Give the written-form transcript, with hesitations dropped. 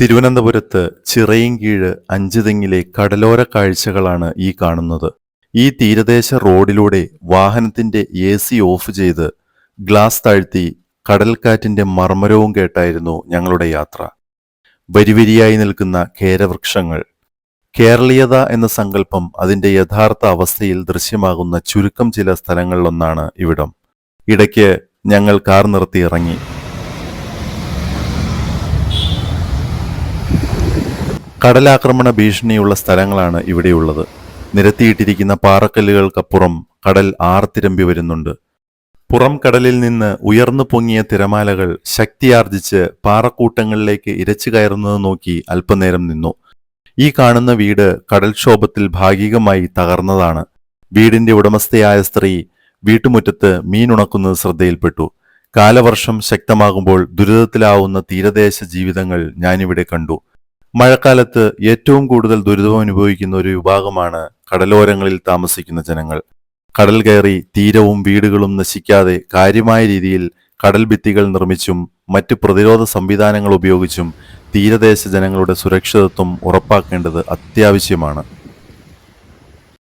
തിരുവനന്തപുരത്ത് ചിറയിൻകീഴ് അഞ്ചുതെങ്ങിലെ കടലോര കാഴ്ചകളാണ് ഈ കാണുന്നത്. ഈ തീരദേശ റോഡിലൂടെ വാഹനത്തിന്റെ AC ഓഫ് ചെയ്ത് ഗ്ലാസ് താഴ്ത്തി കടൽക്കാറ്റിന്റെ മർമ്മരവും കേട്ടായിരുന്നു ഞങ്ങളുടെ യാത്ര. വരിവരിയായി നിൽക്കുന്ന കേരവൃക്ഷങ്ങൾ. കേരളീയത എന്ന സങ്കല്പം അതിന്റെ യഥാർത്ഥ അവസ്ഥയിൽ ദൃശ്യമാകുന്ന ചുരുക്കം ചില സ്ഥലങ്ങളിലൊന്നാണ് ഇവിടം. ഇടയ്ക്ക് ഞങ്ങൾ കാർ നിർത്തി ഇറങ്ങി. കടലാക്രമണ ഭീഷണിയുള്ള സ്ഥലങ്ങളാണ് ഇവിടെയുള്ളത്. നിരത്തിയിട്ടിരിക്കുന്ന പാറക്കല്ലുകൾക്കപ്പുറം കടൽ ആർത്തിരമ്പി വരുന്നുണ്ട്. പുറം കടലിൽ നിന്ന് ഉയർന്നു പൊങ്ങിയ തിരമാലകൾ ശക്തിയാർജിച്ച് പാറക്കൂട്ടങ്ങളിലേക്ക് ഇരച്ചു കയറുന്നത് നോക്കി അല്പനേരം നിന്നു. ഈ കാണുന്ന വീട് കടൽക്ഷോഭത്തിൽ ഭാഗികമായി തകർന്നതാണ്. വീടിന്റെ ഉടമസ്ഥയായ സ്ത്രീ വീട്ടുമുറ്റത്ത് മീനുണക്കുന്നത് ശ്രദ്ധയിൽപ്പെട്ടു. കാലവർഷം ശക്തമാകുമ്പോൾ ദുരിതത്തിലാവുന്ന തീരദേശ ജീവിതങ്ങൾ ഞാനിവിടെ കണ്ടു. മഴക്കാലത്ത് ഏറ്റവും കൂടുതൽ ദുരിതം അനുഭവിക്കുന്ന ഒരു വിഭാഗമാണ് കടലോരങ്ങളിൽ താമസിക്കുന്ന ജനങ്ങൾ. കടൽ കയറി തീരവും വീടുകളും നശിക്കാതെ കാര്യമായ രീതിയിൽ കടൽ ഭിത്തികൾ നിർമ്മിച്ചും മറ്റ് പ്രതിരോധ സംവിധാനങ്ങൾ ഉപയോഗിച്ചും തീരദേശ ജനങ്ങളുടെ സുരക്ഷിതത്വം ഉറപ്പാക്കേണ്ടത് അത്യാവശ്യമാണ്.